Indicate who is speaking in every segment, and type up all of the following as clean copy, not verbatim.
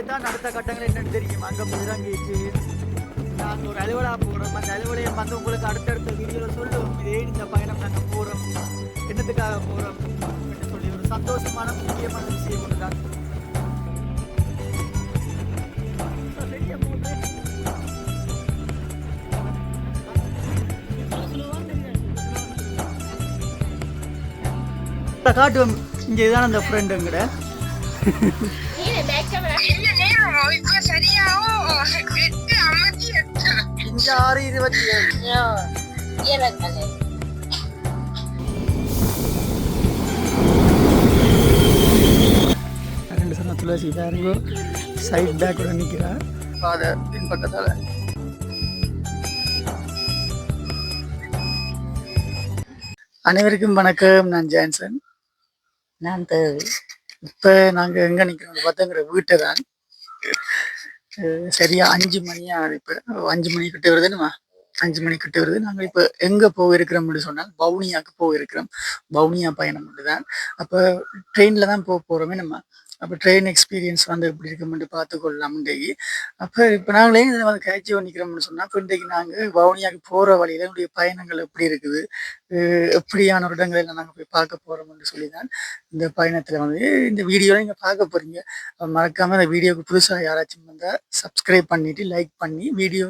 Speaker 1: தான் அடுத்த கட்டங்கள் என்னன்னு தெரியும். அங்கே போய் இறங்கிச்சு நாங்கள் ஒரு அலுவலா போகிறோம். அந்த அலுவலையும் வந்து உங்களுக்கு அடுத்தடுத்த வீடியோவில் சொல்லுவோம். இதே இந்த பயணம் நாங்கள் போகிறோம், என்னத்துக்காக போகிறோம் அப்படின்னு சொல்லி ஒரு சந்தோஷமான முக்கியமான விஷயம் ஒன்று தான். காட்டுவோம். இங்கே இதுதான் அந்த ஃப்ரெண்டுங்கிட்ட ரெண்டு சொன்ன துளசி பாருங்க சைட் பேக்கோட நிற்கிறா அதை பின்பக்கத்தால். அனைவருக்கும் வணக்கம். நான் ஜான்சன்.
Speaker 2: நான் தேவி.
Speaker 1: இப்போ நாங்கள் எங்கே நிற்கிறோம் பார்த்தங்கிற வீட்டை தான். சரியா 5 மணியா? இப்போ 5 மணி கிட்ட வருதுன்னுமா, 5 மணி கிட்ட வருது. நாங்கள் இப்போ எங்கே போயிருக்கிறோம் அப்படின்னு சொன்னால் வவுனியாவுக்கு போயிருக்கிறோம். வவுனியா பயணம் தான். அப்போ ட்ரெயினில் தான் போகிறோமே நம்ம. அப்போ ட்ரெயின் எக்ஸ்பீரியன்ஸ் வந்து எப்படி இருக்குமென்று பார்த்துக்கொள்ளலாம் இன்றைக்கு. அப்போ இப்போ நாங்களே வந்து கேட்சி பண்ணிக்கிறோம்னு சொன்னால், இப்போ இன்றைக்கு நாங்கள் வவுனியாவுக்கு போகிற வழியில் என்னுடைய பயணங்கள் எப்படி இருக்குது, எப்படியான ஒரு இடங்களில் நாங்கள் போய் பார்க்க போகிறோம்னு சொல்லி தான் இந்த பயணத்தில் வந்து இந்த வீடியோவில் நீங்கள் பார்க்க போகிறீங்க. மறக்காமல் இந்த வீடியோவுக்கு புதுசாக யாராச்சும் வந்தால் சப்ஸ்கிரைப் பண்ணிவிட்டு லைக் பண்ணி வீடியோ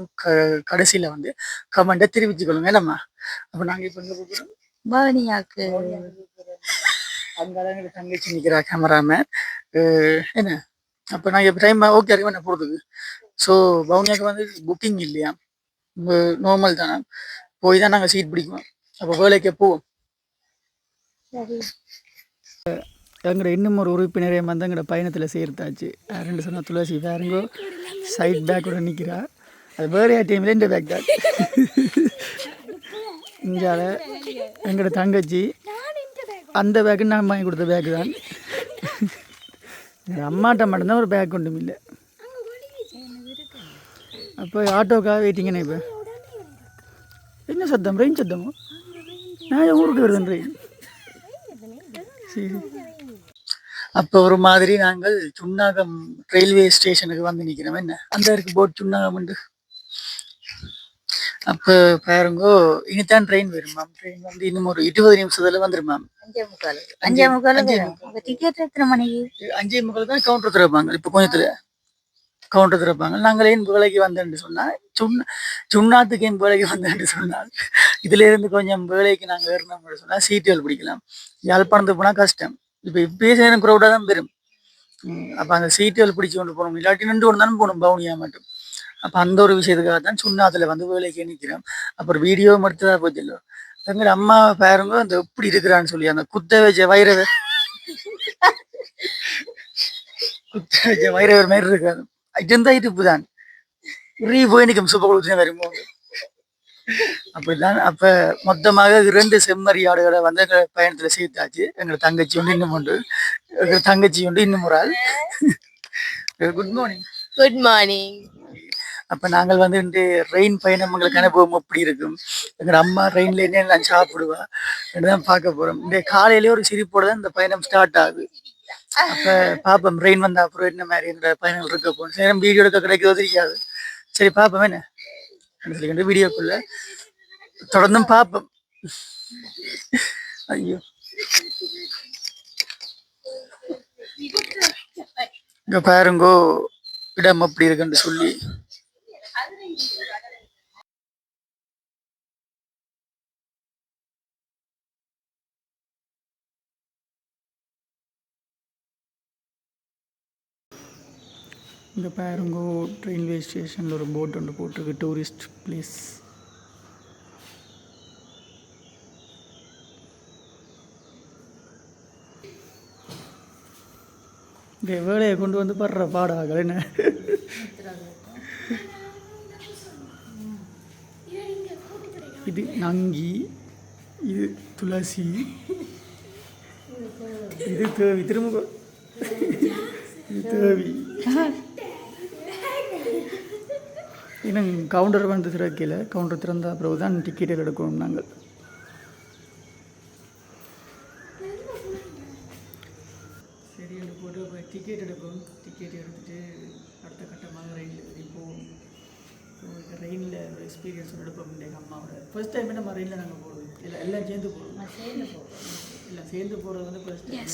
Speaker 1: கடைசியில் வந்து கமெண்ட்டை தெரிவிச்சுக்கொள்ளுங்க. இல்லைம்மா? அப்போ நாங்கள் இப்போ எங்கே போகிறோம்?
Speaker 2: வவுனியாவுக்கு.
Speaker 1: அங்கே எங்களுக்கு தங்கச்சி நிற்கிறா கேமராமேன். என்ன அப்போ நாங்கள் இப்போ டைம் ஓகே அறிவா என்ன போகிறதுக்கு. ஸோ வவுனியாவுக்கு வந்து புக்கிங் இல்லையா, நார்மல் தானே, போய் தான் நாங்கள் சீட் பிடிக்குவோம். அப்போ வேலைக்கு போவோம். எங்கட இன்னும் ஒரு உறுப்பினரே வந்து எங்கட பயணத்தில் சேர்த்தாச்சு. ரெண்டு சொன்ன துளசி பாருங்கோ சைட் பேக்கோட நிற்கிறா. அது வேறு டைமில் இந்த பேக் தான். இங்கால எங்கட தங்கச்சி அந்த பேக்கு நான் வாங்கி கொடுத்த பேக்கு தான். அம்மாட்ட மட்டும்தான் ஒரு பேக் ஒன்றும் இல்லை. அப்போ ஆட்டோக்காக வெயிட்டிங்கண்ணே. இப்போ என்ன சத்தம்? ரெயின் சத்தமோ? நான் ஊருக்கு வருதுன் ரெயின். சரி. அப்போ ஒரு மாதிரி நாங்கள் சுன்னாகம் ரயில்வே ஸ்டேஷனுக்கு வந்து நிற்கிறோம். என்ன அந்த இருக்கு போட் சுன்னாகம் உண்டு. அப்போ பாருங்கோ இனித்தான் ட்ரெயின் வரும் மேம். ட்ரெயின் வந்து இன்னும் ஒரு 20 நிமிஷத்துல வந்துடும் மேம்.
Speaker 2: 5:45. டிக்கெட் எத்தனை மணிக்கு?
Speaker 1: 5:45 தான் கவுண்டர் திறப்பாங்க. இப்போ கொஞ்சத்துல கவுண்டர் திறப்பாங்க. நாங்கள் ஏன் வேலைக்கு வந்தேன்னு சொன்னால் சுண்ணாத்துக்கு ஏன் வேலைக்கு வந்தேன்னு சொன்னால் இதுல இருந்து கொஞ்சம் வேலைக்கு நாங்கள் ஏறினோம்னு சொன்னால் சீட்டுகள் பிடிக்கலாம். யாழ்ப்பாணத்துக்கு போனால் கஷ்டம். இப்போ இப்பயே சேரும் க்ரௌடாக தான் பெரும். அப்போ அந்த சீட்டுகள் பிடிச்சி கொண்டு போகணும். இல்லாட்டி நின்று கொண்டு தானே போகணும் வவுனியா மட்டும். அப்போ அந்த ஒரு விஷயத்துக்காக தான் சுண்ணாத்துல வந்து வேலைக்கு நிற்கிறோம். அப்புறம் வீடியோ மட்டும்தான் போச்சு. இல்லை எங்கட அம்மா பாருங்க அந்த எப்படி இருக்கிறான்னு சொல்லி அந்த குத்த வச்ச வைரவர் மாதிரி இருக்காது. இதுதான் இருப்பு தான் போய் நிற்கும் சூப்பர் கொடுத்து வரும்போது அப்படிதான். அப்ப மொத்தமாக 2 செம்மறி ஆடுகளை வந்து எங்க பயணத்துல சேர்த்தாச்சு. எங்க தங்கச்சி உண்டு இன்னும் உண்டு. எங்க தங்கச்சி உண்டு இன்னும் ஒரு ஆள். Good morning.
Speaker 2: Good morning.
Speaker 1: அப்ப நாங்கள் வந்து இந்த ரெயின் பயணம் எங்களுக்கு அனுபவம் எப்படி இருக்கும், எங்க அம்மா ரெயின்ல என்ன சாப்பிடுவா தான் பார்க்க போறோம். இந்த காலையிலேயே ஒரு சிரிப்போட தான் இந்த பயணம் ஸ்டார்ட் ஆகுது. அப்ப பாப்போம் ரெயின் வந்த அப்புறம் என்ன மாதிரி இந்த பயணங்கள் இருக்க போகணும். நேரம் வீடியோ எடுக்க கிடைக்கிறது தெரியாது. சரி பார்ப்போம் என்ன சொல்லி வீடியோக்குள்ள தொடர்ந்தும் பார்ப்போம். ஐயோ இங்க பாருங்கோ இடம் அப்படி இருக்குன்னு சொல்லி. இங்கே பாருங்கோ ரயில்வே ஸ்டேஷனில் ஒரு போட் ஒன்று போட்டிருக்கு, டூரிஸ்ட் பிளேஸ். இங்கே வேலையை கொண்டு வந்து படுற பாடாக என்ன. இது நங்கி, இது துளசி, இது தேவி. திரும்ப இது தேவி. இன்னும் கவுண்டர் வந்து திறக்கல. கவுண்டர் திறந்த பிறகு தான் டிக்கெட்டில் எடுக்கணும் நாங்கள். சரி என்று போட்டு டிக்கெட் எடுக்கணும். டிக்கெட் எடுத்துட்டு எக்ஸ்பீரியன்ஸ் எடுப்போம் இன்றைக்கு அம்மாவோட ஃபர்ஸ்ட் டைம் நம்ம ரயிலில் நாங்கள் போகிறது இல்லை எல்லாம் சேர்ந்து போகிறோம் இல்லை சேர்ந்து போகிறது வந்து ஃபர்ஸ்ட் டைம்.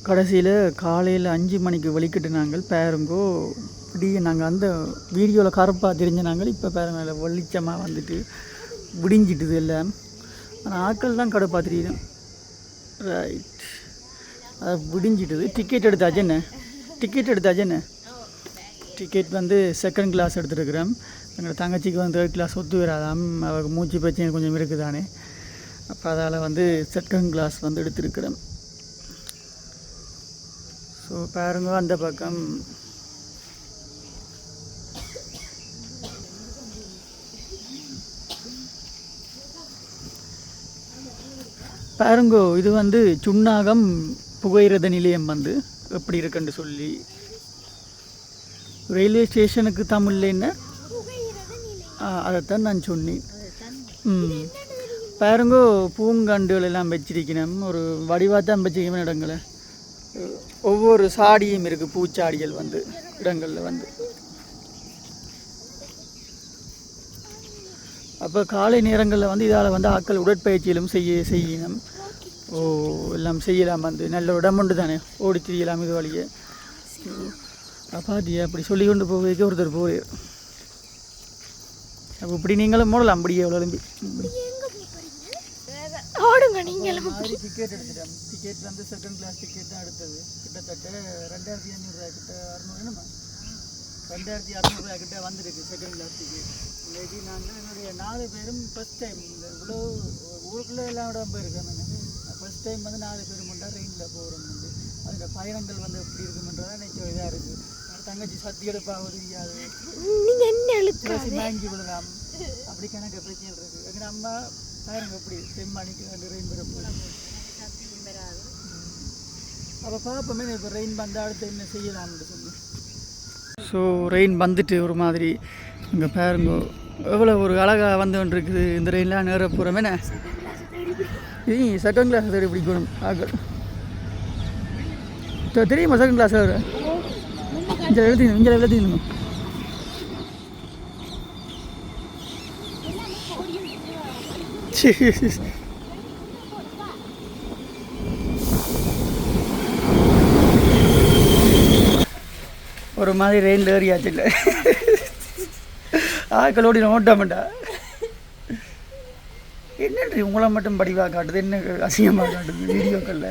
Speaker 1: கடைசியில் காலையில் 5 மணிக்கு வெளிக்கிட்டு நாங்கள் பேருங்கோ விடிய நாங்கள் அந்த வீடியோவில் கருப்பாக தெரிஞ்ச நாங்கள் இப்போ பேருங்க வெளிச்சமாக வந்துட்டு விடிஞ்சிட்டுது எல்லாம். ஆனால் ஆட்கள் தான் கடுப்பாக தெரியுது. ரைட், அது விடிஞ்சிட்டுது. டிக்கெட் எடுத்தாச்சு என்ன டிக்கெட் வந்து செகண்ட் கிளாஸ் எடுத்துருக்குறேன். எங்களோட தங்கச்சிக்கு வந்து தேர்ட் கிளாஸ் ஒத்து வராதாம், அவருக்கு மூச்சு பிரச்சனை கொஞ்சம் இருக்குதானே, அப்போ அதால் வந்து செகண்ட் கிளாஸ் வந்து எடுத்துருக்குறேன். ஸோ பாருங்க அந்த பக்கம் பாருங்கோ, இது வந்து சுன்னாகம் புகையிரத நிலையம் வந்து எப்படி இருக்குன்னு சொல்லி. ரயில்வே ஸ்டேஷனுக்கு தமிழில் என்ன அதைத்தான் நான் சொன்னேன். பாருங்கோ, பூங்காண்டுகள் எல்லாம் வச்சிருக்கணும். ஒரு வடிவாக தான் வச்சிருக்கணும் இடங்களை. ஒவ்வொரு சாடியும் இருக்குது, பூச்சாடிகள் வந்து இடங்களில் வந்து. அப்போ காலை நேரங்களில் வந்து இதால் வந்து ஆட்கள் உடற்பயிற்சியிலும் செய்யணும். எல்லாம் செய்யலாம். வந்து நல்ல இடம் உண்டு தானே, ஓடி திரியலாம் இது வழியே. அப்பாத்தியா அப்படி சொல்லி கொண்டு போவதுக்கு ஒருத்தர் போகிறார். அப்போ இப்படி நீங்களும் மூடலாம். அப்படியே விளம்பி
Speaker 2: ஓடுங்க நீங்களும்.
Speaker 1: டிக்கெட் எடுத்துட்டோம். டிக்கெட் வந்து செகண்ட் கிளாஸ் டிக்கெட் தான் எடுத்தது. கிட்டத்தட்ட 2500 கிட்ட 600 2600 கிட்ட வந்துருக்கு செகண்ட் கிளாஸ் டிக்கெட். இன்னைக்கு நாங்கள் என்னுடைய 4 பேரும் ஃபஸ்ட் டைம் இந்த இவ்வளோ ஊருக்குள்ளே எல்லாம் இடம் போயிருக்கேன். நான் ஃபஸ்ட் டைம் வந்து 4 பேரும் மட்டும் ட்ரெயினில் போகிறோம். வந்து அதில் பயணங்கள் வந்து எப்படி இருக்குமென்றதான் நினைச்ச இதாக இருக்குது. தங்கச்சி சத்தி எடுப்பாக தெரியாது,
Speaker 2: நீங்கள் என்ன எழுத்து
Speaker 1: வாங்கி விடலாம், அப்படி கணக்கு பிரச்சனை இருக்குது. எங்கள் அம்மா பாருங்க எப்படி செம்மணிக்கு வந்து ரெயின் பெறப்போம். அப்போ பார்ப்போமே இப்போ ரெயின் வந்து அடுத்து என்ன செய்யலாம்னு சொல்லி. ஸோ ரெயின் வந்துட்டு ஒரு மாதிரி இங்கே பாருங்க எவ்வளோ ஒரு அழகாக வந்து கொண்டு இருக்குது. இந்த ரெயின்லாம் நேர போகிறோமே என்ன செகண்ட் கிளாஸ் தேடி பிடிக்கணும் ஆக்கள் தெரியுமா? செகண்ட் கிளாஸ் இங்கே எழுதிங்க ஒரு மாதிரி ரெயின்ல ஏறியாச்சு. இல்லை ஆக்களோடி நோட்டாமண்டா என்னன்றி உங்களை மட்டும் படிவாக காட்டுது, என்ன அசிங்கமாக காட்டுது வீடியோக்களில்.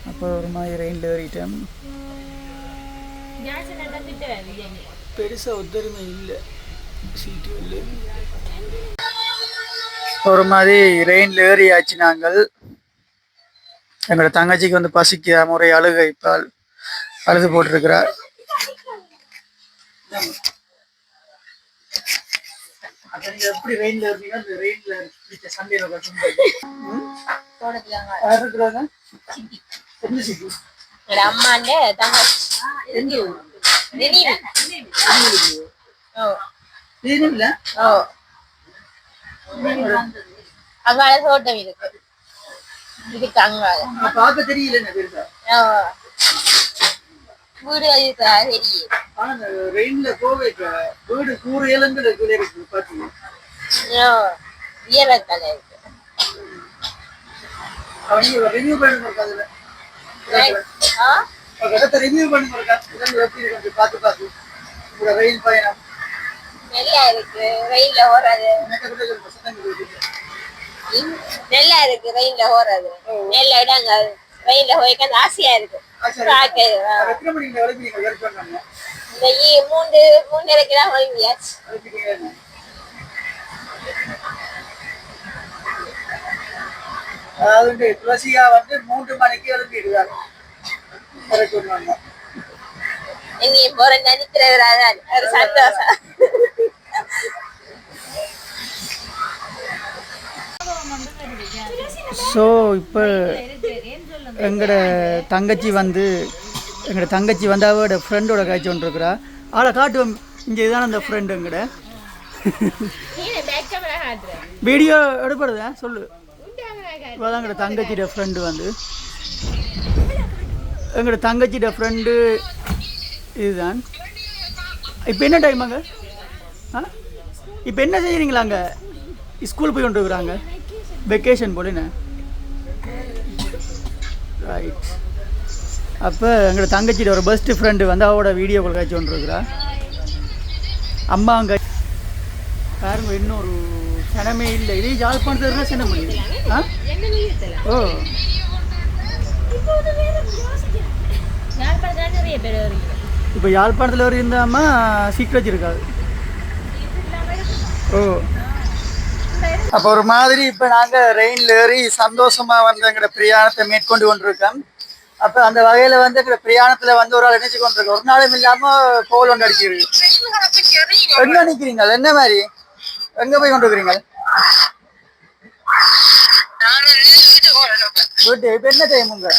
Speaker 1: அப்போ ஒரு மாதிரி ரெயின்ல ஏறிட்டேன். பெருசாக ஒத்துரிமை இல்லை, சீட்டு இல்லை. ஒரு மாதிரி ரெயின்ல ஏறியாச்சு நாங்கள். எங்களோட தங்கச்சிக்கு வந்து பசிக்க முறை அழுகைப்பால் அழுது போட்டிருக்கிறார். எப்படி ரெயின்ல இருந்தீங்கன்னா இந்த ரெயின்ல சண்டையில
Speaker 2: அம்மாண்ட அங்கால தோட்டம் இருக்கு, இதுக்கு அங்கால
Speaker 1: பார்க்க தெரியல
Speaker 2: வீடு தெரியும்.
Speaker 1: ஆனா இந்த ரெயின்ல கோவை வீடு கூரையலங்கள் இருக்கு பாத்தீங்க,
Speaker 2: ஈரக்கலை இருக்கு.
Speaker 1: அவங்க ரிவ்யூ பண்ணுங்க, அதுல ரிவ்யூ பண்ணுங்க எப்படி இருக்கு பார்த்து பார்த்து. உங்க ரயில் பயணம்
Speaker 2: நல்லா இருக்கு, ரயில்ல ஓடுறது நல்லா இருக்கு, ரயில்ல ஓடுறது நல்ல இடங்கள், ரயில்ல போய்க்க ஆசையா இருக்கு. மூன்றரைக்கெல்லாம் கிளம்பியாச்சு.
Speaker 1: அதாவது துளசியா வந்து 3 மணிக்கு எழுப்பிடுவாங்க.
Speaker 2: எங்கேயும் போற நினைக்கிறவராதான் ஒரு சந்தோஷம்.
Speaker 1: ஸோ இப்போ எங்களோட தங்கச்சி வந்து அவரோட ஃப்ரெண்டோட காய்ச்சி கொண்டிருக்கிறா. ஆளை காட்டுவோம். இங்கே இதுதான் அந்த ஃப்ரெண்டு எங்கட வீடியோ எடுப்படுதா சொல்லு. இப்போதான் எங்களோட தங்கச்சியோட ஃப்ரெண்டு வந்து எங்களோட தங்கச்சியோட ஃப்ரெண்டு இதுதான். இப்போ என்ன டைம் அங்கே? ஆ இப்போ என்ன செய்கிறீங்களா அங்கே? ஸ்கூல் போய் கொண்டு இருக்கிறாங்க, வெக்கேஷன் போலன்னு. ரைட். அப்போ எங்களோட தங்கச்சியோட ஒரு பெஸ்ட் ஃப்ரெண்டு வந்து அவரோட வீடியோ கால் காய்ச்சி கொண்டு இருக்கிறா. அம்மா அங்கே பாருங்க, இன்னொரு சனமே இல்லை. இதே யாழ்ப்பாணத்தில் இருந்தால் சின்ன முடியும். ஆ ஓ இப்போ யாழ்ப்பாணத்தில் ஒரு இருந்தாமா சீக்கிரம் வச்சிருக்காது. ஓ அப்போ ஒரு மாதிரி இப்போ நாங்கள் ரெயினில் ஏறி சந்தோஷமாக வந்து எங்களோட பிரயாணத்தை மேற்கொண்டு கொண்டிருக்கோம். அப்போ அந்த வகையில் வந்து எங்களோட பிரயாணத்தில் வந்து ஒரு ஆள் நினைச்சு கொண்டிருக்கோம். ஒரு நாளும் இல்லாமல் கோல் ஒன்று அடிக்கிறது. எங்கே நிற்கிறீங்க? என்ன மாதிரி எங்கே போய் கொண்டிருக்கிறீங்க? வீட்டு. இப்போ என்ன டைம் உங்க?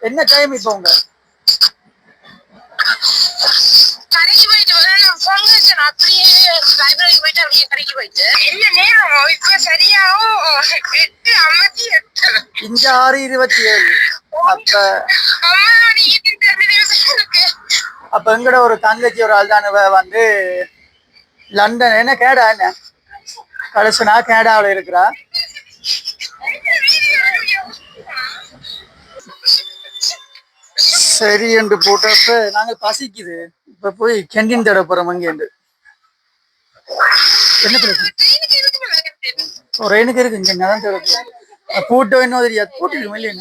Speaker 1: என்ன டைம் இப்போ உங்க? கடைக்கு போயிட்டு அப்படியே லைப்ரரி போயிட்டு அப்படியே கடைக்கு போயிட்டு என்ன நேரம் இப்ப சரியாவும் 8:58 இங்க 6:27. அப்ப எங்கட ஒரு தங்கச்சி ஒரு ஆள் தானே வந்து லண்டன் என்ன கேடா என்ன கடைசினா கேடாவில் இருக்கிறா. சரி என்று போட்டப்ப நாங்கள் பசிக்குது, இப்ப போய் கேண்டீன் தேட போறோம். அங்கேண்டு என்ன பிரச்சனை? ரெயினுக்கு இருக்கு, இங்க தான் தேட பூட்டோ இன்னும் தெரியாது. பூட்டிருக்கோம் இல்லையா?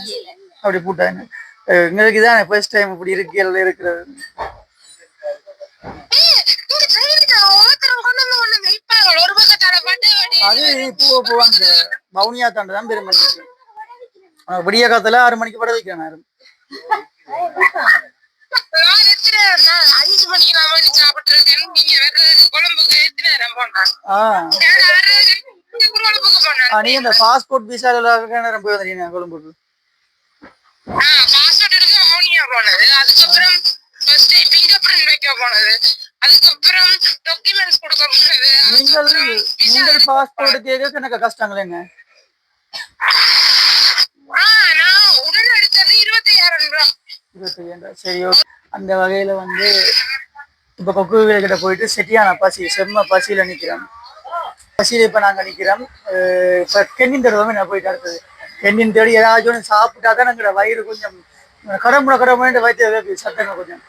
Speaker 1: அப்படி பூட்டா என்ன எங்களுக்கு தான் ஃபர்ஸ்ட் டைம் இப்படி இருக்கு இருக்கிறது. அது போவாங்க மவுனியா தாண்ட தான் பெருமை. விடிய காலத்துல 6 மணிக்கு பட வைக்கிறேன். 5 மணிக்கு நீ இந்த பாஸ்போர்ட் விசா நேரம் போய் வந்தீங்க கொழும்புக்கு. அதுக்கப்புறம் நீங்கள் பாஸ்போர்ட் கேட்க எனக்கு கஷ்டங்களேங்க. சரி ஓகே. அந்த வகையில வந்து இப்ப கொக்கு கிட்ட போயிட்டு செட்டியான பசி செம்ம பசியில நிக்கிறோம். பசியில இப்ப நாங்க நிக்கிறோம். இப்ப கெண்ணின் தேடுவோமே நான் போயிட்டு அடுத்தது கெண்ணின் தேடி ஏதாச்சும் சாப்பிட்டா தான் எங்களோட வயிறு கொஞ்சம் கடமுறை வயிற்று சத்தங்க கொஞ்சம்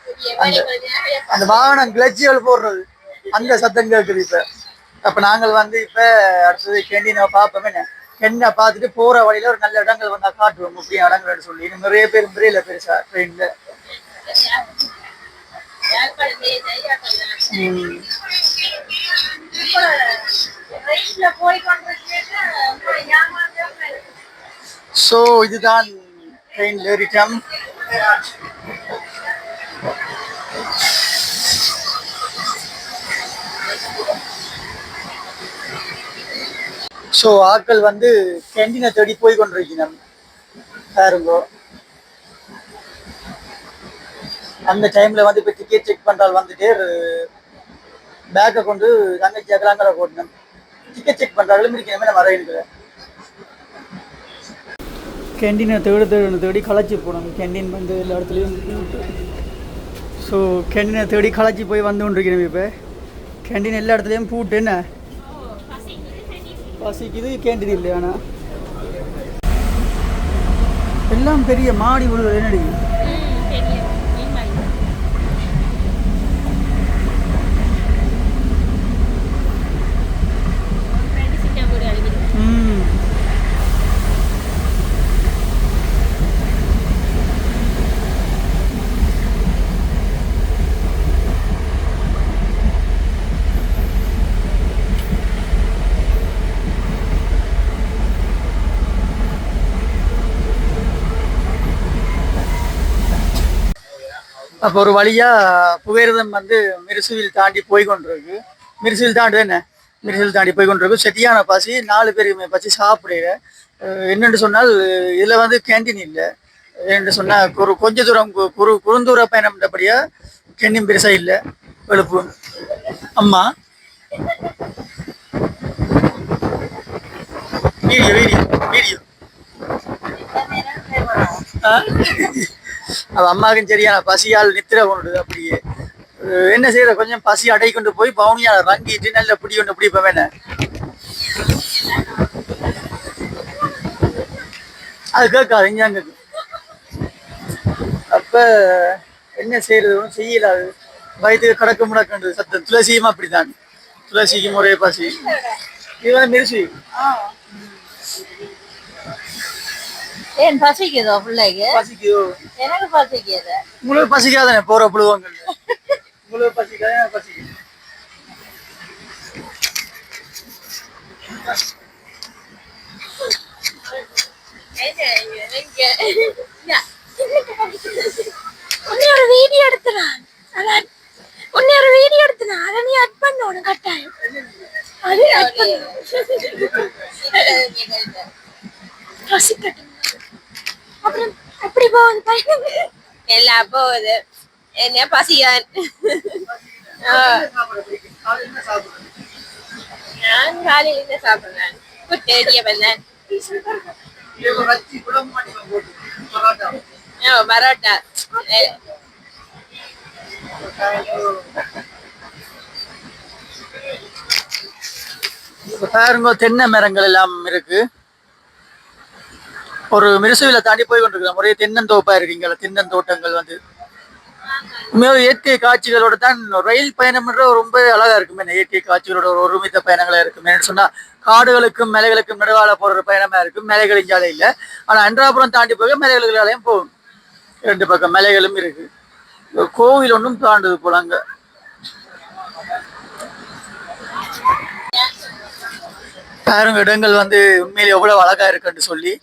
Speaker 1: அந்த வாகனம் கிளச்சிகள் போடுறது அந்த சத்தம் கேட்குது இப்ப. அப்ப நாங்கள் வந்து இப்ப அடுத்தது கெண்டினை பார்ப்போமே. கெண்டை பார்த்துட்டு போற வழியில ஒரு நல்ல இடங்கள் வந்தா காட்டுவோம் முக்கிய இடங்கள்னு சொல்லி. இன்னும் நிறைய பேர் முறையில பெருசா ட்ரெயின்ல. ஸோ இதுதான் ட்ரெயின்ல ஏறிட்டோம். ஸோ ஆட்கள் வந்து கேண்டீனை தேடி போய் கொண்டிருக்கிறோம் பாருங்கோ. அந்த டைம்ல வந்து இப்போ டிக்கெட் செக் பண்றால் வந்துட்டு பேக்கை கொண்டு தங்கச்சி அகலாங்கரை போடணும். டிக்கெட் செக் பண்றாலும் இருக்கணுமே நம்ம வரையில கேண்டீனை தேடி களைச்சி போகணும். கேண்டீன் வந்து எல்லா இடத்துலையும். ஸோ கேண்டீனை தேடி களைச்சி போய் வந்து கொண்டிருக்கிறோம். இப்போ கேண்டீன் எல்லா இடத்துலையும் பூட்டு என்ன பசிக்குது. கேண்டீன் இல்லை ஆனால் எல்லாம் பெரிய மாடி விழுது. என்னடி அப்போ ஒரு வழியா புகையிரதம் வந்து மிருசுவில் தாண்டி போய் கொண்டிருக்கு. மிருசுவில் தாண்டி என்ன மிருசுவில் தாண்டி போய் கொண்டிருக்கு. செட்டியான பசி 4 பேருக்குமே பசி சாப்பிடுற. என்னென்று சொன்னால் இதில் வந்து கேண்டீன் இல்லை. என்று சொன்னால் கொஞ்ச தூரம் குறுந்தூர பயணம்ன்றபடியா கேண்டீன் பெருசாக இல்லை. வெளுப்பு அம்மா வீடியோ வீடியோ வீடியோ அவ அம்மாவுக்கும் சரியான பசியால் நித்திர கொண்டுது அப்படியே. என்ன செய்யற, கொஞ்சம் பசி அடை கொண்டு போய் பவுனியால ரங்கிட்டு நல்ல பிடி கொண்டு பிடிப்ப வேண. அது கேட்காது இஞ்சாங்க. அப்ப என்ன செய்யறது, ஒன்றும் செய்யலாது. வயிற்றுக்கு கடக்க முடக்கண்டு சத்தம். துளசியும் அப்படித்தான், துளசிக்கு முறைய பசி. இது வந்து மிருசி.
Speaker 2: ஏன் பசிக்குதோ பிள்ளைக்கு?
Speaker 1: பசிக்குதோ?
Speaker 2: எனக்கு பசிக்குது.
Speaker 1: உங்களுக்கு பசிக்காதானே போற புழுவாங்க. உங்களுக்கு பசிக்காத பசிக்குது.
Speaker 2: ஒரு வீடியோ எடுத்துறான், ஒரு வீடியோ எடுத்துறான், அதை நீ அட் பண்ணணும் கட்டாயம். அது ரசிக்கட்டும். அப்புறம் எப்படி போகுது பையன்? எல்லாம் போகுது. என்ன பசியான். நான் காலையில என்ன சாப்பிடுறேன்? குட்டேடிய பண்ணேன். பரோட்டா.
Speaker 1: பாருங்க, தென்னை மரங்கள் எல்லாம் இருக்கு. ஒரு மிருசுவில தாண்டி போய் கொண்டிருக்கிறோம். ஒரே தென்னந்தோப்பா இருக்குங்க. தென்னந்தோட்டங்கள் வந்து இயற்கை காட்சிகளோட தான். ரயில் பயணம்ன்ற ரொம்ப அழகா இருக்குமே. இயற்கை காட்சிகளோட ஒரு ஒருமித்த பயணங்களா இருக்குமே சொன்னா, காடுகளுக்கும் மலைகளுக்கும் நடுவால போற பயணமா இருக்கும். மலைகள் இஞ்சாலே இல்லை, ஆனா அன்றாபுரம் தாண்டி போக மலைகளுக்காலையும் போகும். ரெண்டு பக்கம் மலைகளும் இருக்கு. கோவில் ஒன்றும் தாண்டுது போலாங்க. பாருங்க, இடங்கள் வந்து உண்மையிலே எவ்வளவு அழகா இருக்குன்னு சொல்லி.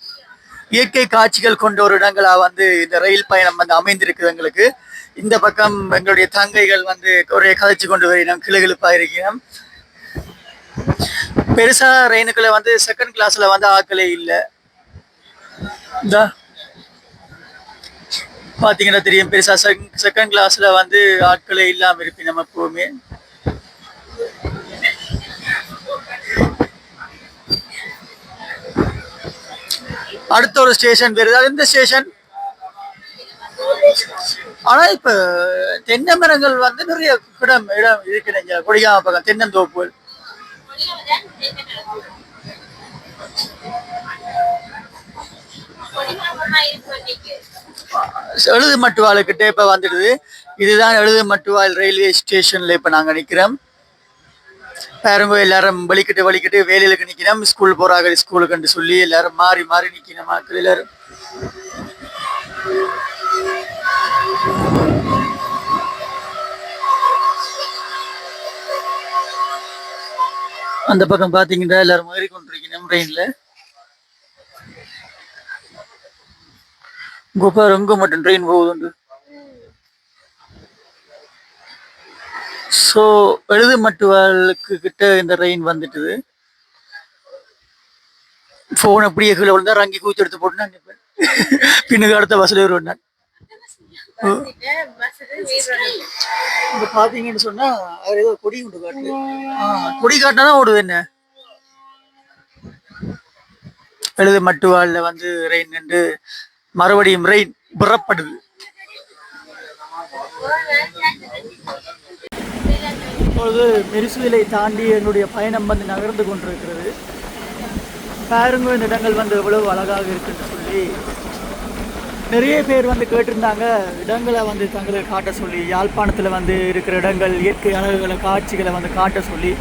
Speaker 1: இயற்கை காட்சிகள் கொண்ட ஒரு இடங்களா வந்து இந்த ரயில் பயணம் வந்து அமைந்திருக்குது எங்களுக்கு. இந்த பக்கம் எங்களுடைய தங்கைகள் வந்து ஒரே கதைச்சு கொண்டு வரணும், கிளுகிழுப்பா இருக்கணும். பெருசா ரெயினுக்குள்ள வந்து செகண்ட் கிளாஸ்ல வந்து ஆட்களே இல்லை. இந்த பாத்தீங்கன்னா தெரியும், பெருசா செகண்ட் கிளாஸ்ல வந்து ஆட்களே இல்லாம இருப்பேன் நம்ம எப்பவுமே. அடுத்த ஒரு ஸ்டேஷன் வருது. அது இந்த ஸ்டேஷன். ஆனா இப்ப தென்னை மரங்கள் வந்து நிறைய இடம் இருக்கிறீங்க. கொடிகாம பக்கம் தென்னந்தோப்புகள். எழுது மட்டுவாளுக்கிட்ட இப்ப வந்துடுது. இதுதான் எழுது மட்டுவாள் ரயில்வே ஸ்டேஷன்ல இப்ப நாங்க நிக்கிறோம். பாருங்க, எல்லாரும் வலிக்கிட்டு வேலையிலுக்கு நிக்கிறோம். ஸ்கூல் போறாங்க, ஸ்கூலுக்கு சொல்லி எல்லாரும் மாறி மாறி நிக்கணும். மக்கள் எல்லாரும் அந்த பக்கம் பாத்தீங்கன்னா எல்லாரும் ஏறி கொண்டிருக்கணும் ட்ரெயின்ல. எங்க மட்டும் ட்ரெயின் போகுது. ஸோ எழுது மட்டுவாளுக்கு கிட்ட இந்த ட்ரெயின் வந்துட்டுது. போன் அப்படியே கீழே விழுந்தா ரங்கி கூச்சி எடுத்து போட்டு நான் நிற்பேன். பின்னுக்கு அடுத்த பஸ்ல வருவேன் நான். இங்க பாத்தீங்கன்னு சொன்னா அவர் ஏதோ கொடி கொண்டு காட்டுது. கொடி காட்டினாதான் ஓடுது. என்ன எழுது மட்டுவாள்ல வந்து ரெயின் நின்று மறுபடியும் ரெயின் புறப்படுது. இப்பொழுது மெரிசுவிலை தாண்டி என்னுடைய பயணம் வந்து நகர்ந்து கொண்டிருக்கிறது. பாருங்க, இந்த இடங்கள் வந்து எவ்வளவு அழகாக இருக்குன்னு சொல்லி நிறைய பேர் வந்து கேட்டிருந்தாங்க. இடங்களை வந்து தங்களுக்கு காட்ட சொல்லி, யாழ்ப்பாணத்தில் வந்து இருக்கிற இடங்கள், இயற்கை அழகுகளை, காட்சிகளை வந்து காட்ட சொல்லி.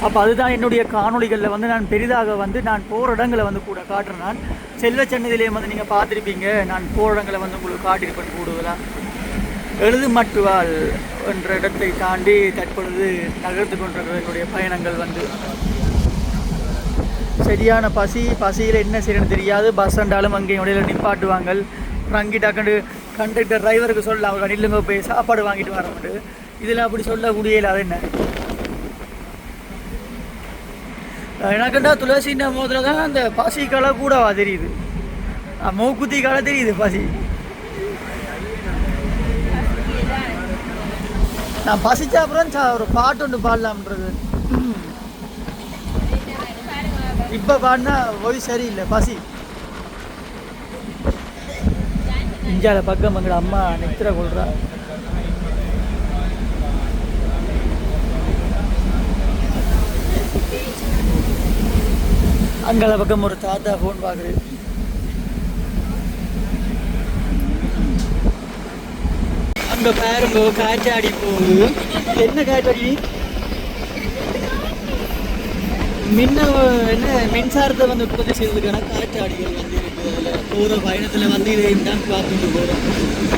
Speaker 1: அப்போ அதுதான் என்னுடைய காணொலிகளில் வந்து நான் பெரிதாக வந்து நான் போகிற இடங்களை வந்து கூட காட்டுறேன். நான் செல்வ சன்னதியிலேயே வந்து நீங்கள் பார்த்துருப்பீங்க. நான் போகிற இடங்களை வந்து உங்களுக்கு காட்டியிருப்பேன் கூடுதலாக. எழுது மட்டுவாள் என்ற இடத்தை தாண்டி தற்பொழுது நகர்ந்து கொண்டிருக்கிற என்னுடைய பயணங்கள் வந்து சரியான பசியில் என்ன செய்யணும்னு தெரியாது. பஸ் இருந்தாலும் அங்கே இடையில நிப்பாட்டுவாங்க. ரங்கி டக்குண்டு கண்டக்டர் டிரைவருக்கு சொல்ல அவங்க நில்லுங்க போய் சாப்பாடு வாங்கிட்டு வரமாட்டு. இதில் அப்படி சொல்லக்கூடிய இல்லை. அது என்ன எனக்குண்டா துளசின்ற மோதில் தான் அந்த பசி களை கூடவா தெரியுது. மூக்குத்தி களை தெரியுது பசி. நான் பசிச்சா அப்புறம் ஒரு பாட்டு ஒன்று பாடலாம்ன்றது. இப்போ பாடினா ஒய் சரியில்லை. பசி இஞ்சால பக்கம் எங்களோட அம்மா நித்திர கொள்றா. அங்கால பக்கம் ஒரு தாத்தா ஃபோன் பார்க்குறது. அங்கே பாருங்க காற்றாடி போகுது. என்ன காற்றாடி? என்ன மின்சாரத்தை வந்து உற்பத்தி செய்வதற்கான காற்றாடிகள் வந்து இருக்குது. அதில் போகிற பயணத்தில் வந்து இதை தான் பார்த்துட்டு போகிறோம்.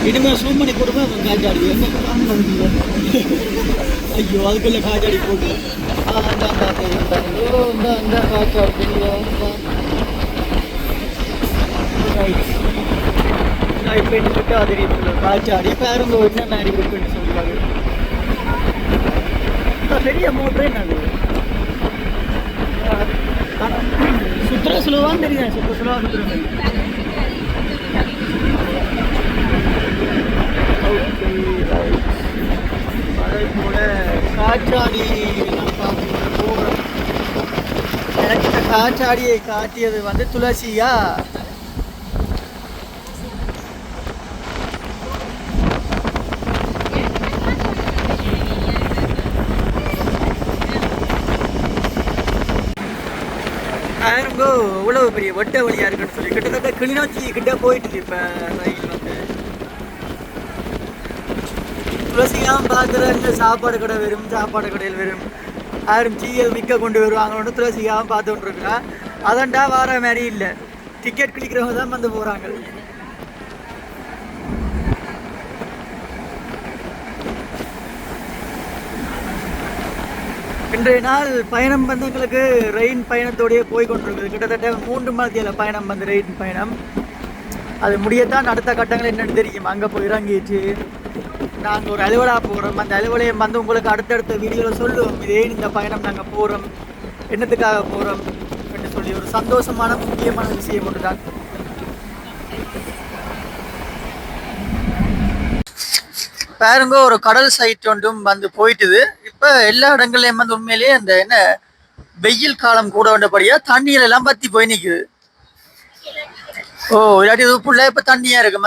Speaker 1: இனிமேல் சூம் பண்ணி கொடுப்போம் காற்றாடி. ஐயோ அதுக்குள்ள காற்றாடி போட்டு அந்த காற்றாடி இப்போ என்ன அது காற்றாடி பாருங்க என்ன மாதிரி இருக்குன்னு சொல்லுவாங்க. பெரிய மோட்டரே என்னது சுற்றுலா சுலவான்னு தெரியும். சுற்றுலா சுற்றுலா அதே போல காற்றாடி போகிறோம். எனக்கு இந்த காற்றாடியை காட்டியது வந்து துளசியா. பாருங்கோ இவ்வளவு பெரிய வெட்ட வழியா இருக்குன்னு சொல்லி கிட்டத்தட்ட கிளிநொச்சி கிட்ட போயிட்டு இப்போ ரயில் வந்து துளசியாம் பார்க்குற இந்த சாப்பாடு கடை வரும். சாப்பாடு கடையில் வரும் யாரும் சீயல் மிக்க கொண்டு வருவாங்கன்னு துளசியாவும் பார்த்து கொண்டு இருக்கிறான். அதண்டா வர மாதிரி இல்லை. டிக்கெட் கிளிக்கிறவங்க தான் வந்து போகிறாங்க. இன்றைய நாள் பயணம் வந்து எங்களுக்கு ரெயின் பயணத்தோடையே போய் கொண்டிருக்குது. கிட்டத்தட்ட 3 மணித்தியால பயணம் வந்து ரெயின் பயணம். அது முடியத்தான் அடுத்த கட்டங்கள் என்னென்னு தெரியும். அங்கே போய் இறங்கிட்டு நாங்கள் ஒரு அலுவலாக போகிறோம். அந்த அலுவலகம் வந்து உங்களுக்கு அடுத்தடுத்த வீடியோவில் சொல்லுவோம். இதே இந்த பயணம் நாங்கள் போகிறோம், என்னத்துக்காக போகிறோம் என்று சொல்லி ஒரு சந்தோஷமான முக்கியமான விஷயம் ஒன்று தான். பாருங்க ஒரு கடல் சைட் ஒன்றும் வந்து போயிட்டுது. இப்போ எல்லா இடங்கள்லையும் வந்து உண்மையிலேயே அந்த என்ன வெயில் காலம் கூட வேண்டபடியா தண்ணியில எல்லாம் பற்றி போய் நிற்குது. ஓ இல்லாட்டி உப்புள்ள இப்போ தண்ணியாக இருக்கும்.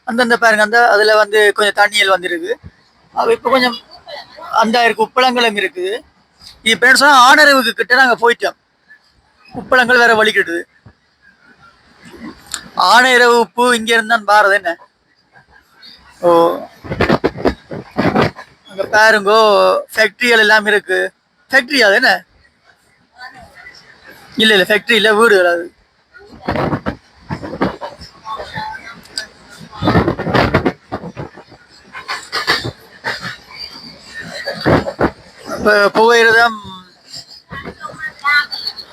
Speaker 1: அந்தந்த பாருங்க அந்த அதில் வந்து கொஞ்சம் தண்ணியில் வந்துருக்கு. இப்போ கொஞ்சம் அந்த இருக்கு உப்பளங்களும் இருக்குது. இப்போ என்ன சொன்னால் ஆனரவுக்கு கிட்ட நாங்கள் போயிட்டோம். உப்பளங்கள் வேற வலிக்கிட்டுது. ஆனையரவு உப்பு இங்கே இருந்தான் பாரது என்ன. ஓ அங்கே பாருங்கோ ஃபேக்ட்ரிகள் எல்லாம் இருக்கு. ஃபேக்ட்ரி அது என்ன? இல்லை இல்லை ஃபேக்ட்ரி இல்லை, வீடுகள் அது. இப்போ புகையிரதம்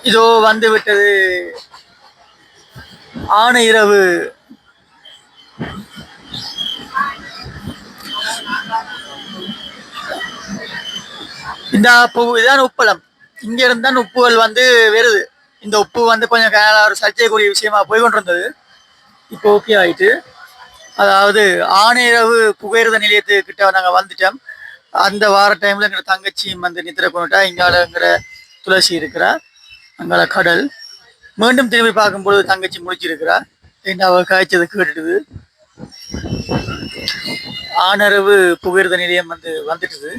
Speaker 1: இதோ வந்து விட்டது. ஆனை இரவு இந்த இதான் உப்பளம். இங்க இருந்தான் உப்புகள் வந்து வருது. இந்த உப்பு வந்து கொஞ்சம் ஒரு சர்ச்சைக்குரிய விஷயமா போய் கொண்டிருந்தது. இப்போ ஓகே ஆயிட்டு. அதாவது ஆனையிரவு புகையிரத நிலையத்துக்கிட்ட நாங்கள் வந்துட்டோம். அந்த வார டைம்ல எங்க தங்கச்சியும் வந்து நித்திர கொண்டுட்டா. இங்காலங்கிற துளசி இருக்கிறா, அங்கால கடல். மீண்டும் திரும்பி பார்க்கும்பொழுது தங்கச்சி முடிச்சிருக்கிறா. என்ன அவ காய்ச்சது கேட்டுடுது. ஆனரவு புகையிரத நிலையம் வந்து வந்துட்டுது.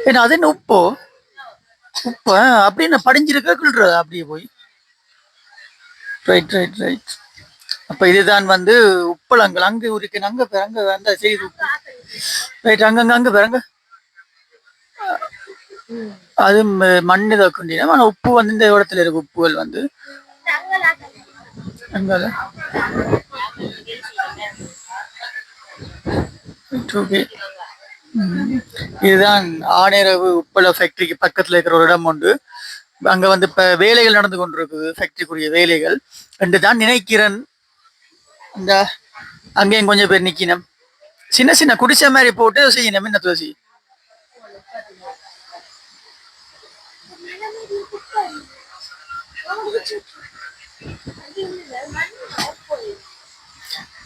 Speaker 1: ஏன்னா அது என்ன உப்போ உப்ப அப்படின்னு படிஞ்சிருக்க கிள்றதா அப்படியே போய். Right right right. அப்ப இதுதான் வந்து உப்பளங்கள். அங்க இருக்கு அங்க அங்க அந்த செய்தி உப்பு. ரைட் அங்கங்க அங்க பாருங்க. அது மண்ணு தக்குண்டினா. ஆனா உப்பு வந்து இந்த இடத்துல இருக்கு. உப்புகள் வந்து அங்கால. ஓகே இதுதான் ஆனையரவு உப்பள ஃபேக்டரிக்கு பக்கத்துல இருக்கிற ஒரு இடம் உண்டு. அங்க வந்து இப்ப வேலைகள் நடந்து கொண்டிருக்குது. ஃபேக்டரிக்குரிய வேலைகள் என்று தான் நினைக்கிறேன். இந்த அங்கேயும் கொஞ்சம் பேர் நிக்கணும். சின்ன சின்ன குடிசை மாதிரி போட்டு செய்யணும். என்ன துளசி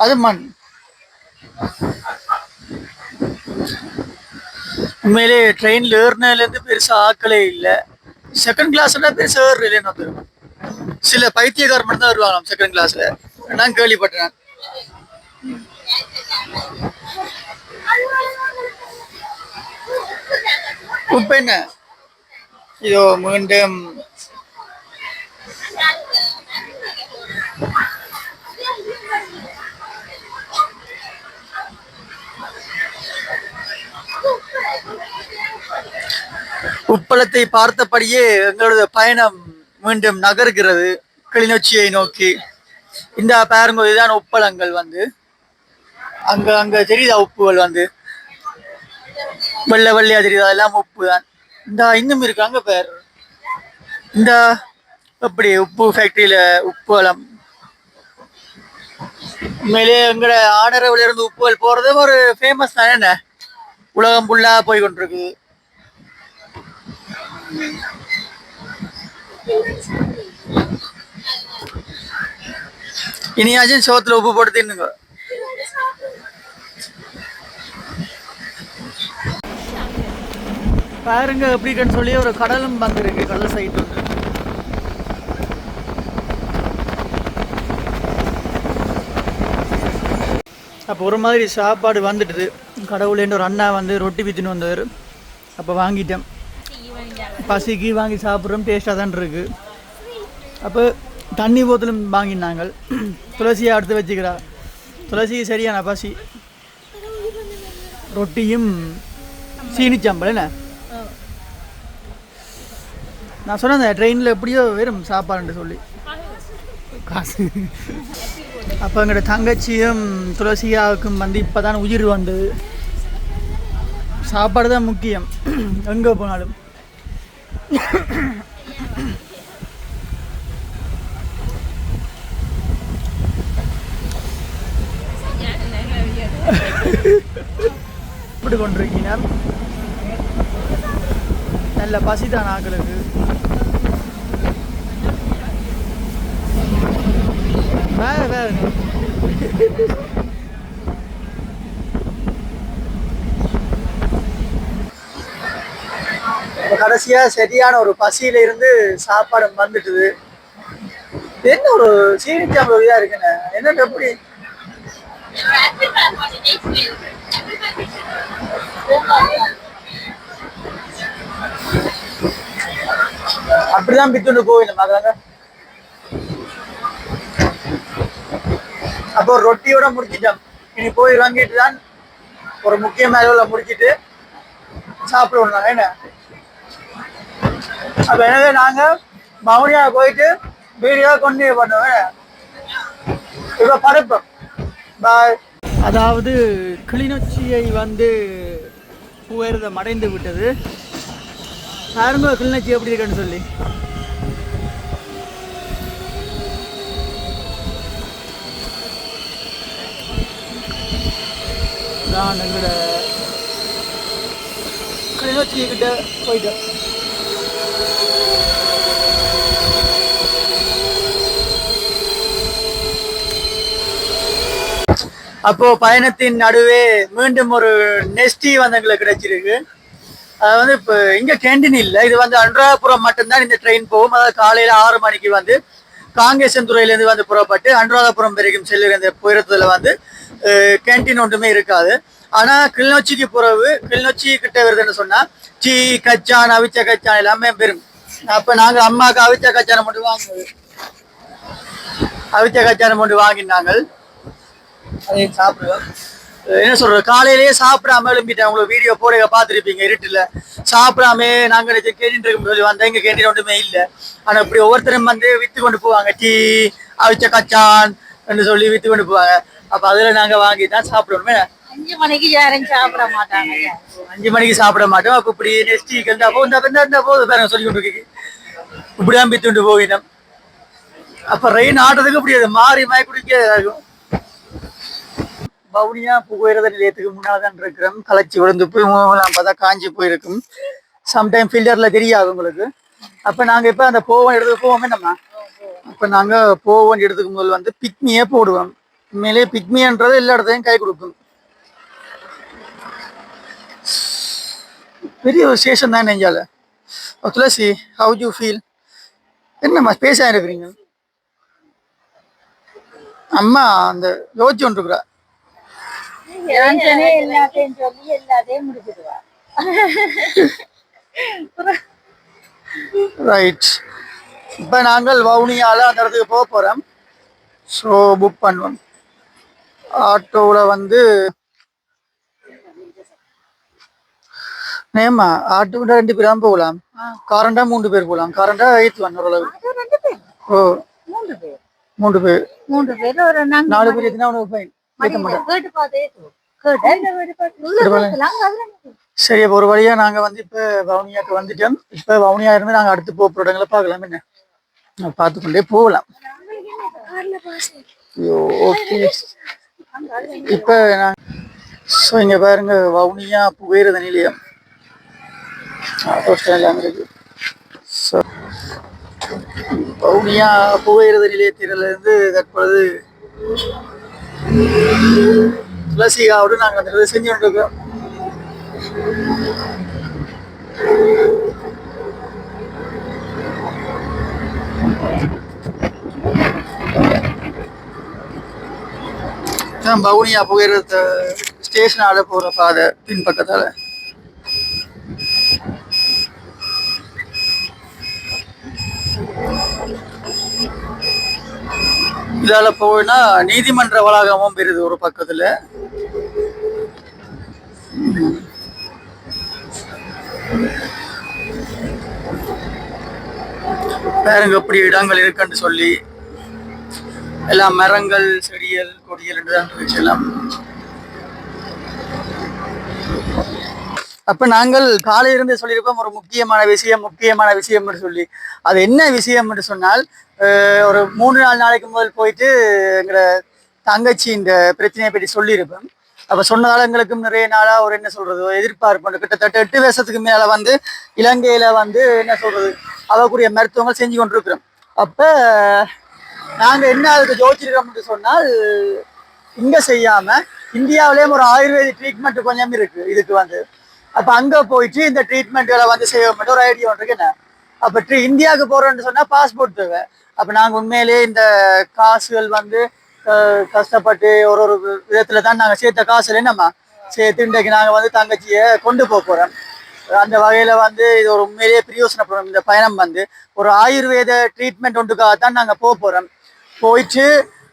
Speaker 1: அது மண். உண்மையிலே ட்ரெயின்ல ஏறினதுல இருந்து பெருசா ஆக்களே இல்லை. செகண்ட் கிளாஸ்ல பெருசா ஏறல. சில பைத்தியக்கார மட்டும் தான் வருவாங்க செகண்ட் கிளாஸ்ல. நான் கேள்விப்பட்டேன். உப்பு என்ன இதோ மீண்டும் உப்பளத்தை பார்த்தபடியே எங்களது பயணம் மீண்டும் நகர்கிறது கிளிநொச்சியை நோக்கி. இந்த பாருங்க இதுதான் உப்பளங்கள் வந்து அங்க அங்க தெரியுதா உப்புகள் வந்து வெள்ளை வெள்ளையா தெரியுதா எல்லாம் உப்பு தான். இந்த இன்னும் இருக்கு அங்க பேர் இந்த எப்படி உப்பு ஃபேக்டரியில உப்புகளம் உண்மையிலேயே எங்கட ஆனரவுல இருந்து உப்புகள் போறது ஒரு ஃபேமஸ் தானே என்ன உலகம் ஃபுல்லா போய் கொண்டிருக்கு. இனியாச்சும் சோத்துல உப்பு போட்டு தின்னுங்க. பாருங்க எப்படின்னு சொல்லி ஒரு கடலும் வந்திருக்கு கடல் சைட் ஒன்று. அப்போ ஒரு மாதிரி சாப்பாடு வந்துட்டுது. கடவுளேன்னு ஒரு அண்ணா வந்து ரொட்டி வித்துன்னு வந்தவர். அப்போ வாங்கிட்டேன். பசிக்கு வாங்கி சாப்பிட்றோம். டேஸ்ட்டாக தான் இருக்குது. அப்போ தண்ணி போத்தலும் வாங்கினாங்க. துளசியை அடுத்து வச்சுக்கிறா. துளசி சரியான பசி. ரொட்டியும் சீனிச்சாம்பல் என்ன நான் சொன்னேன் ட்ரெயினில் எப்படியோ வெறும் சாப்பாடுன்னு சொல்லி காசு. அப்போ எங்களோட தங்கச்சியும் துளசியாவுக்கும் வந்து இப்போ தான் உயிர் வந்தது. சாப்பாடு தான் முக்கியம் எங்கே போனாலும். இப்படி கொண்டிருக்கீங்க நல்ல பசி தான் ஆக்களுக்கு. வேற வேற கடைசியா சரியான ஒரு பசியில இருந்து சாப்பாடு வந்துட்டுது. என்ன ஒரு சீனிச்சாம்பல் இதா இருக்குன்னு என்ன எப்படி அப்படிதான் பித்துண்டு போயிடும் அதாங்க. அப்போ ரொட்டியோட முடிச்சிட்டோம். இனி போய் வாங்கிட்டு தான் ஒரு முக்கியமான அளவில் முடிச்சிட்டு சாப்பிடுவோம் என்ன. அப்போ எனவே நாங்கள் மௌனியா போயிட்டு வீடியோ கொண்டு பண்ணுவோம். இப்போ படுப்போம். பாய். அதாவது கிளிநொச்சியை வந்து புயர்தம் அடைந்து விட்டது. பாருங்க கிளிநொச்சி எப்படி இருக்குன்னு சொல்லி. நான் எங்களோட கிளிநொச்சி கிட்ட போயிட்டேன். அப்போ பயணத்தின் நடுவே மீண்டும் ஒரு நெஸ்டி வந்து எங்களுக்கு கிடைச்சிருக்கு. அது வந்து இப்போ இங்கே கேண்டீன் இல்லை. இது வந்து அனுராதபுரம் மட்டும்தான் இந்த ட்ரெயின் போகும். அதாவது காலையில் 6 மணிக்கு வந்து காங்கேசன்துறையிலேருந்து வந்து புறப்பட்டு அனுராதபுரம் வரைக்கும் செல்லுற இந்த புயரத்தில் வந்து கேண்டீன் ஒன்றுமே இருக்காது. ஆனால் கிளிநொச்சிக்கு பிறகு கிளிநொச்சி கிட்ட வருதுன்னு சொன்னால் டீ கச்சான் அவிச்ச கச்சான் எல்லாமே பெரும். அப்போ நாங்கள் அம்மாவுக்கு அவிச்ச கச்சானை மட்டும் வாங்குவது. அவிச்ச கச்சானை மட்டும் வாங்கினாங்க. அதையும் சாப்பிடுவோம். என்ன சொல்றது காலையிலேயே சாப்பிடாம எழும்பிட்டேன். உங்களுக்கு வீடியோ போட பார்த்துருப்பீங்க. இருட்டுல சாப்பிடாம நாங்கள் கேட்டுட்டு இருக்கும் சொல்லி வந்தேன். இங்கே கேட்டீன் ஒன்றுமே இல்லை. ஆனால் இப்படி ஒவ்வொருத்தரும் வந்து விற்று கொண்டு போவாங்க. டீ அவிச்ச கச்சான் என்று சொல்லி விற்று கொண்டு போவாங்க. அப்போ அதில் நாங்கள் வாங்கி தான் சாப்பிடுவோமே.
Speaker 2: 5 மணிக்கு யாரும் சாப்பிட மாட்டாங்க.
Speaker 1: 5 மணிக்கு சாப்பிட மாட்டோம். அப்போ இப்படி நெக்ஸ்ட் இந்த போது பேர சொல்லி கொண்டு இருக்கு. இப்படிதான் வித்துண்டு போயிட்டோம். அப்போ ரெயின் ஆடுறதுக்கு இப்படி அது மாறி மாறி குடிக்க இருக்கும். வவுனியா புகையிரத நிலையத்துக்கு முன்னால் தான் இருக்கிறோம். களைச்சி விழுந்து போய் மூவெல்லாம் பார்த்தா காஞ்சி போயிருக்கும். சம்டைம் ஃபில்டரில் தெரியாது உங்களுக்கு. அப்போ நாங்கள் இப்போ அந்த போவன் எடுத்துக்கு போவோமே நம்ம. அப்போ நாங்கள் போவன் எடுத்துக்கு முதல் வந்து பிக்மியே போடுவோம். உண்மையிலேயே பிக்மின்றது எல்லா இடத்தையும் கை கொடுக்கும். பெரிய ஒரு ஸ்டேஷன் தான் நெஞ்சால. துளசி ஹவு யூ ஃபீல்? என்னம்மா பேச இருக்கிறீங்க? அம்மா அந்த யோசிச்சு கொண்டிருக்கிறா.
Speaker 2: எல்லாத்தையும் சொல்லி எல்லாத்தையும் முடிச்சிடுவா.
Speaker 1: ரைட். இப்போ நாங்கள் வவுனியால அந்த இடத்துக்கு போக போகிறோம். ஸோ புக் பண்ணுவோம். ஆட்டோவில் வந்து நேமா ஆட்டோவில் 2 பேர் தான் போகலாம். காரண்டா 3 பேர் போகலாம். காரண்டா 8 ஓரளவு. ஓ 3 பேர்
Speaker 2: 3 பேர் ஒரு
Speaker 1: 4 பேர் எத்தனை உனக்கு ஃபைன் கேட்க மாட்டேன். சரி, அப்போ ஒரு வழியாக நாங்கள் வந்து இப்போ வவுனியாவுக்கு வந்துட்டோம். இப்போ வவுனியா இருந்து நாங்கள் அடுத்து போகிற இடங்களை பார்க்கலாம். என்ன பார்த்துக்கொண்டே போகலாம். ஐயோ ஓகே. இப்போ நான் ஸோ இங்கே பாருங்க வவுனியா புகையிரத நிலையம் ஆட்டோ ஸ்டாண்ட் அங்கே இருக்கு. ஸோ வவுனியா புகையிரத நிலையத்திலிருந்து தற்பொழுது துளசிகாவோடு நாங்கள் அந்த செஞ்சு கொண்டிருக்கிறோம். வவுனியா புகையிரத ஸ்டேஷனால போகிற பாதை பின்பக்கத்தால். இதால போனா நீதிமன்ற வளாகமும் பெறுது ஒரு பக்கத்துல. பாருங்க எப்படி இடங்கள் இருக்குன்னு சொல்லி எல்லாம் மரங்கள் செடிகள் கொடிகள் என்றுதான் எல்லாம். அப்ப நாங்கள் காலையிலிருந்து சொல்லியிருப்போம் ஒரு முக்கியமான விஷயம் என்று சொல்லி. அது என்ன விஷயம் என்று சொன்னால், ஒரு 3-4 நாளைக்கு முதல் போயிட்டு எங்களோட தங்கச்சி இந்த பிரச்சனையை பற்றி சொல்லியிருப்பேன். அப்ப சொன்னதால எங்களுக்கும் நிறைய நாளா ஒரு என்ன சொல்றது எதிர்பார்ப்பு. கிட்டத்தட்ட 8 வருஷத்துக்கு மேல வந்து இலங்கையில வந்து என்ன சொல்றது அவக்கூடிய மருத்துவங்கள் செஞ்சு கொண்டிருக்கிறோம். அப்ப நாங்க என்ன அதுக்கு யோசிச்சிருக்கோம்னு சொன்னால், இங்க செய்யாம இந்தியாவிலேயும் ஒரு ஆயுர்வேதிக் ட்ரீட்மெண்ட் கொஞ்சம் இருக்கு இதுக்கு வந்து. அப்ப அங்க போயிட்டு இந்த ட்ரீட்மெண்ட்களை வந்து செய்ய மட்டும் ஒரு ஐடியா ஒன்று இருக்கு. என்ன அப்ப இந்தியாவுக்கு போறோம்னு சொன்னா பாஸ்போர்ட் தேவை. அப்ப நாங்க உண்மையிலேயே இந்த காசுகள் வந்து கஷ்டப்பட்டு ஒரு விதத்துல தான் நாங்க சேர்த்த காசுல என்னம்மா சேர்த்து இன்றைக்கு நாங்க வந்து தங்கச்சியை கொண்டு போறோம். அந்த வகையில வந்து இது ஒரு உண்மையிலேயே பிரயோசனப்படும். இந்த பயணம் வந்து ஒரு ஆயுர்வேத ட்ரீட்மெண்ட் ஒன்றுக்காகத்தான் நாங்க போறோம். போயிட்டு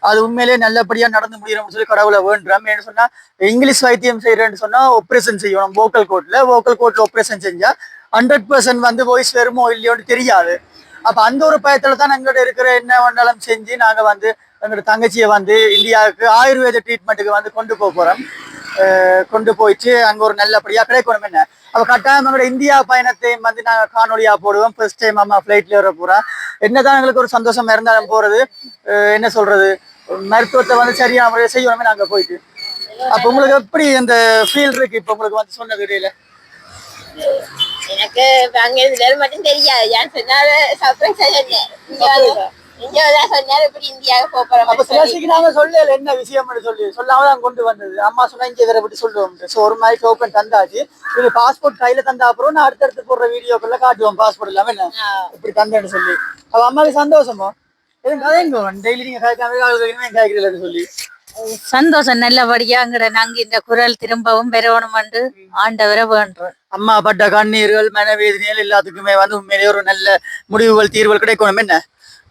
Speaker 1: அது உண்மையிலேயே நல்லபடியா நடந்து முடியணும்னு சொல்லி கடவுளை வேண்டுறோம். ஏன்னு சொன்னா இங்கிலீஷ் வைத்தியம் செய்யறேன்னு சொன்னா ஆப்ரேஷன் செய்யணும். வோக்கல் கோட்ல ஆப்ரேஷன் செஞ்சா 100% வந்து வாய்ஸ் வருமோ இல்லையோன்னு தெரியாது. அப்ப அந்த ஒரு பயத்துல தான் எங்கள்கிட்ட இருக்கிற என்ன வேண்டாலும் செஞ்சு நாங்க வந்து எங்களோட தங்கச்சியை வந்து இந்தியாவுக்கு ஆயுர்வேத ட்ரீட்மெண்ட்டுக்கு வந்து கொண்டு போறோம். கொண்டு போயிட்டு அங்க ஒரு நல்லபடியா கிடைக்கணும். என்ன அப்ப கட்டாயம் எங்களோட இந்தியா பயணத்தையும் வந்து நாங்க காணொலியா போடுவோம். ஃபர்ஸ்ட் டைம் அம்மா ஃபிளைட்ல வர போறோம். என்னதான் எங்களுக்கு ஒரு சந்தோஷமா இருந்தாலும் போறது என்ன சொல்றது மருத்துவத்தை வந்து சரியான முறையை செய்யணுமே நாங்க போயிட்டு. அப்ப உங்களுக்கு எப்படி அந்த ஃபீல் இருக்கு இப்ப உங்களுக்கு வந்து சொன்னது இடையில?
Speaker 2: எனக்கு அங்க இதுல மட்டும் தெரியாது. ஏன் சொன்னாரு சர்ப்ரைஸ் சொன்னாரு இப்படி இந்தியாவுக்கு போறோம்.
Speaker 1: அப்ப சிலாசிக்கு நாங்க சொல்லல என்ன விஷயம்னு சொல்லி சொல்லாமதான் கொண்டு வந்தது. அம்மா சொன்னா இங்க இதை பற்றி சொல்லுவோம். ஸோ ஒரு மாதிரி டோக்கன் தந்தாச்சு. இது பாஸ்போர்ட் கையில தந்தா அப்புறம் நான் அடுத்தடுத்து போடுற வீடியோக்குள்ள காட்டுவோம் பாஸ்போர்ட் இல்லாம என்ன இப்படி தந்தேன்னு சொல்லி. அப்ப அம்மாவுக்கு சந்தோஷமா டெய்லி நீங்க காய்க்கிறீங்கன்னு சொல்லி
Speaker 2: சந்தோஷம். நல்லபடியாங்கிற நாங்க இந்த குரல் திரும்பவும் பெறணும் என்று ஆண்டவரை வேண்டுறோம்.
Speaker 1: அம்மா பட்ட கண்ணீர்கள் மனவேதனைகள் எல்லாத்துக்குமே வந்து உண்மையிலேயே ஒரு நல்ல முடிவுகள் தீர்வுகள் கிடைக்கணும் என்ன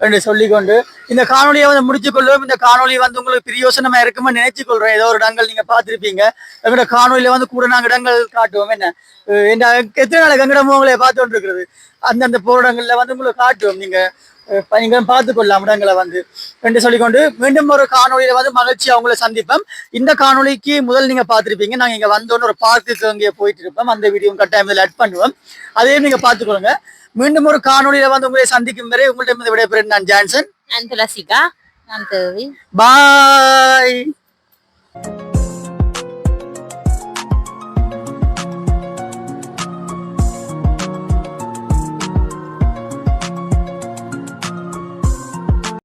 Speaker 1: என்று சொல்லிக்கொண்டு இந்த காணொலியை வந்து முடிச்சு கொள்வோம். இந்த காணொலி வந்து உங்களுக்கு பிரயோசனமா இருக்குமா நினைச்சு கொள்றோம். ஏதோ ஒரு இடங்கள் நீங்க பார்த்துருப்பீங்க. எங்களோட காணொலியில வந்து கூட நாங்கள் இடங்கள் காட்டுவோம். என்ன எத்தனை நாளைக்கு எங்கடமோ உங்களை பார்த்து கொண்டு இருக்கிறது அந்தந்த போராட்டங்கள்ல வந்து உங்களுக்கு காட்டுவோம். நீங்க பார்த்துக்கொள்ளலாம் இடங்களை வந்து என்று சொல்லிக்கொண்டு மீண்டும் ஒரு காணொலியில வந்து மகிழ்ச்சி அவங்களை சந்திப்போம். இந்த காணொலிக்கு முதல் நீங்க பார்த்துருப்பீங்க. நாங்க இங்க வந்தோன்னு ஒரு பார்க்குக்கு அங்கே போயிட்டு இருப்போம். அந்த வீடியோ கட்டாயம் ஆட் பண்ணுவோம். அதையும் நீங்க பார்த்துக்கொள்ளுங்க. மீண்டும் ஒரு காணொலியில வந்து உங்களை சந்திக்கும் வரை உங்கள்கிட்ட விடைபெறும் நான் ஜான்சன்.
Speaker 2: நான் துளசிகா. நான் தேவி.
Speaker 1: பாய்.